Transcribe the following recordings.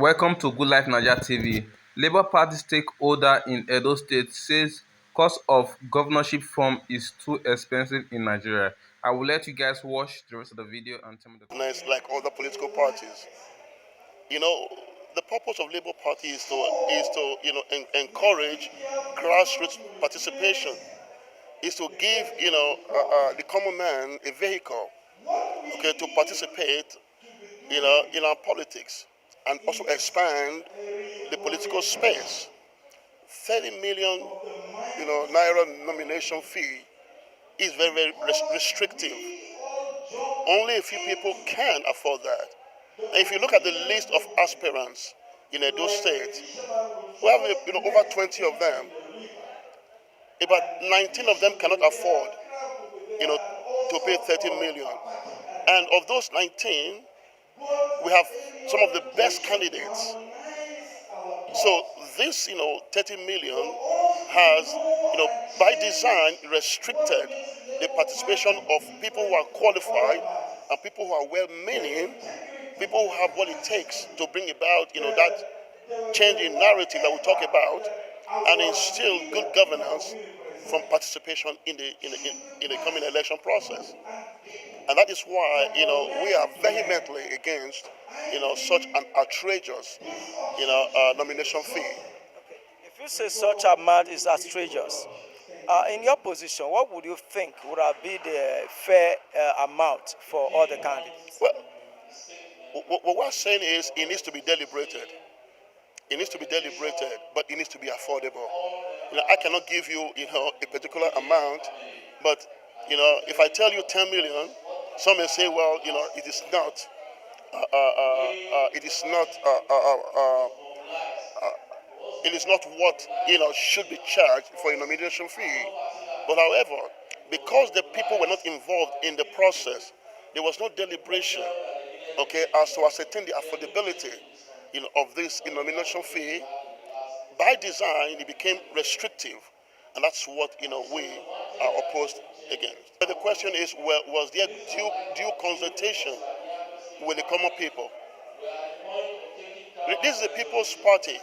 Welcome to Good Life Nigeria TV. Labour Party stakeholder in Edo State says cost of governorship form is too expensive in Nigeria. I will let you guys watch the rest of the video and tell me the Nice, like other political parties. You know, the purpose of Labour Party is to encourage grassroots participation. Is to give the common man a vehicle, okay, to participate, in our politics, and also expand the political space. 30 million, naira nomination fee is very restrictive. Only a few people can afford that. And if you look at the list of aspirants in Edo State, we have over 20 of them. About 19 of them cannot afford, to pay 30 million. And of those 19, we have some of the best candidates. So this, 30 million has, by design, restricted the participation of people who are qualified and people who are well-meaning, people who have what it takes to bring about, that change in narrative that we talk about, and instill good governance from participation in the coming election process. And that is why, we are vehemently against, such an outrageous, nomination fee. If you say such amount is outrageous, in your position, what would you think would have been the fair amount for all the candidates? Well, what we're saying is it needs to be deliberated. It needs to be deliberated, but it needs to be affordable. I cannot give you, a particular amount, but, if I tell you 10 million, some may say, well, it is not, it is not what, should be charged for a nomination fee. But however, because the people were not involved in the process, there was no deliberation, okay, as to ascertain the affordability, of this nomination fee. By design, it became restrictive, and that's what, we are opposed against. But the question is, well, was there due consultation with the common people? This is the People's Party.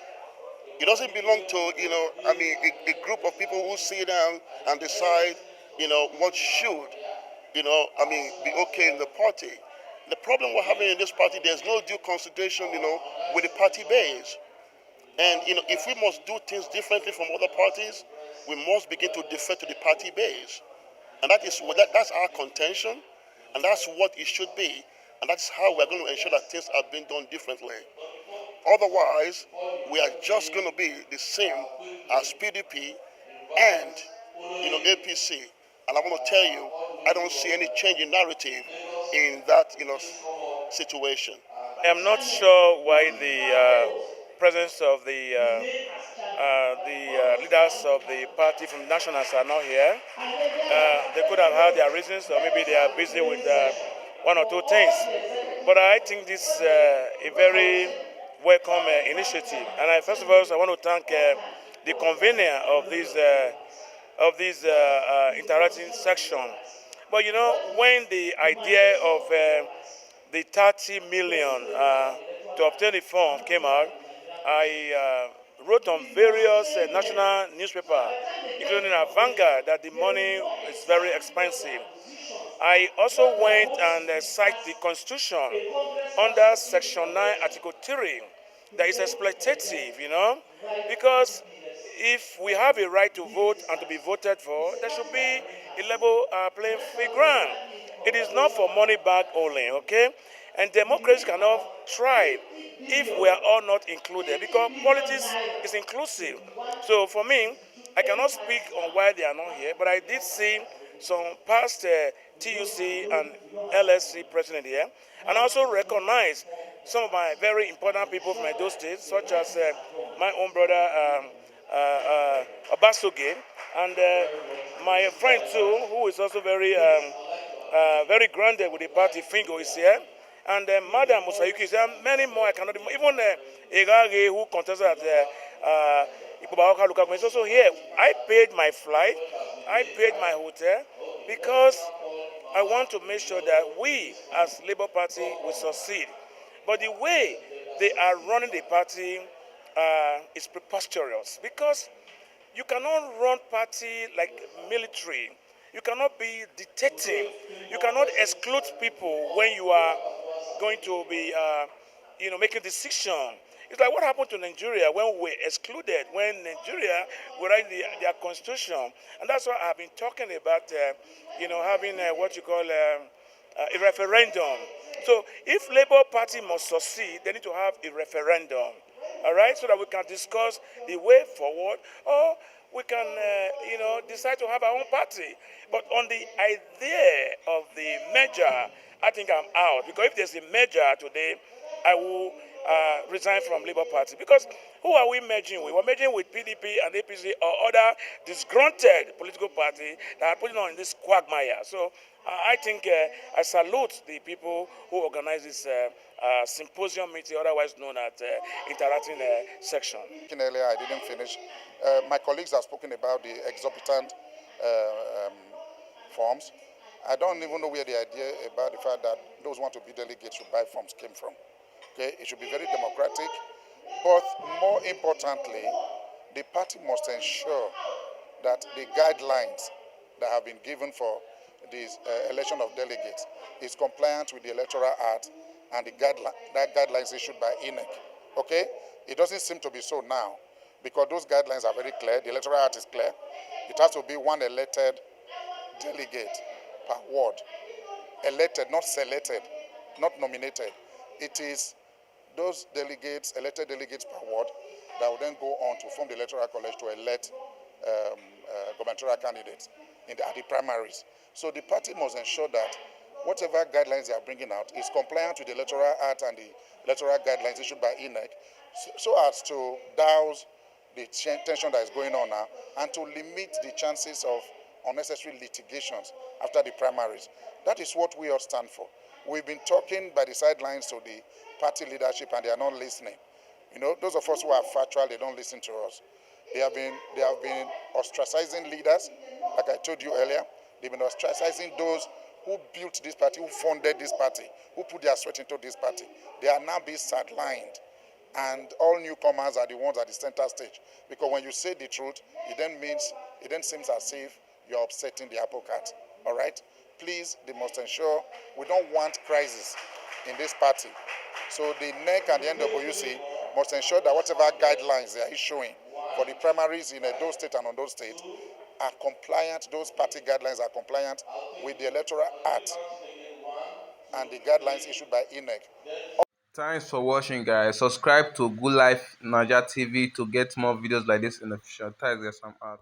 It doesn't belong to, a group of people who sit down and decide, what should, be okay in the party. The problem we're having in this party, there's no due consideration, with the party base. And, if we must do things differently from other parties, we must begin to defer to the party base. And that's our contention, and that's what it should be. And that's how we're going to ensure that things are being done differently. Otherwise, we are just going to be the same as PDP and, APC. And I want to tell you, I don't see any change in narrative in that, situation. I am not sure why the presence of the leaders of the party from nationals are not here. They could have had their reasons, or maybe they are busy with one or two things. But I think this is a very welcome initiative. And first of all, I want to thank the convener of this interacting section. But when the idea of the 30 million to obtain the form came out, I wrote on various national newspapers, including Vanguard, that the money is very expensive. I also went and cited the Constitution under Section 9, Article 3, that is exploitative, because if we have a right to vote and to be voted for, there should be a level playing field ground. It is not for money bag only, okay? And democracy cannot thrive if we are all not included, because politics is inclusive. So for me, I cannot speak on why they are not here, but I did see some past TUC and LSC president here, and also recognize some of my very important people from Edo State, such as my own brother Obasoge, and my friend too, who is also very grounded with the party, Fingo is here, and Madam Musayuki is here, many more I cannot even Egage, who contested at Ikubaoka Lukaku, is also here. I paid my flight, I paid my hotel, because I want to make sure that we, as Labour Party, will succeed. But the way they are running the party is preposterous because you cannot run party like military. You cannot be dictating. You cannot exclude people when you are going to be, making decision. It's like what happened to Nigeria when we were excluded, when Nigeria were writing their constitution. And that's why I've been talking about, having what you call a referendum. So if Labour Party must succeed, they need to have a referendum, all right, so that we can discuss the way forward, or we can, decide to have our own party. But on the idea of the merger, I think I'm out because if there's a merger today, I will resign from Labour Party because who are we merging with? We're merging with PDP and APC or other disgruntled political party that are putting on this quagmire. So I think I salute the people who organize this symposium meeting, otherwise known as interacting section. Earlier, I didn't finish. My colleagues have spoken about the exorbitant um, forms. I don't even know where the idea about the fact that those who want to be delegates should buy forms came from. Okay, it should be very democratic, but more importantly, the party must ensure that the guidelines that have been given for this election of delegates is compliant with the Electoral Act and the guidelines issued by INEC. Okay, it doesn't seem to be so now because those guidelines are very clear. The Electoral Act is clear. It has to be one elected delegate per ward. Elected, not selected, not nominated. It is those delegates, elected delegates per ward, that will then go on to form the electoral college to elect gubernatorial candidates at the primaries. So the party must ensure that whatever guidelines they are bringing out is compliant with the Electoral Act and the electoral guidelines issued by INEC, so as to douse the tension that is going on now and to limit the chances of unnecessary litigations after the primaries. That is what we all stand for. We've been talking by the sidelines to the party leadership and they are not listening. Those of us who are factual, they don't listen to us. They have been ostracizing leaders, like I told you earlier. They've been ostracizing those who built this party, who funded this party, who put their sweat into this party. They are now being sidelined. And all newcomers are the ones at the center stage. Because when you say the truth, it then seems as if you're upsetting the apple cart. All right? Please, they must ensure we don't want crisis in this party. So the NEC and the NWC must ensure that whatever guidelines they are issuing for the primaries in those states and on those states are compliant, those party guidelines are compliant with the Electoral Act and the guidelines issued by INEC. Thanks for watching, guys. Subscribe to Good Life Naija TV to get more videos like this in the future. Thanks, guys. I'm out.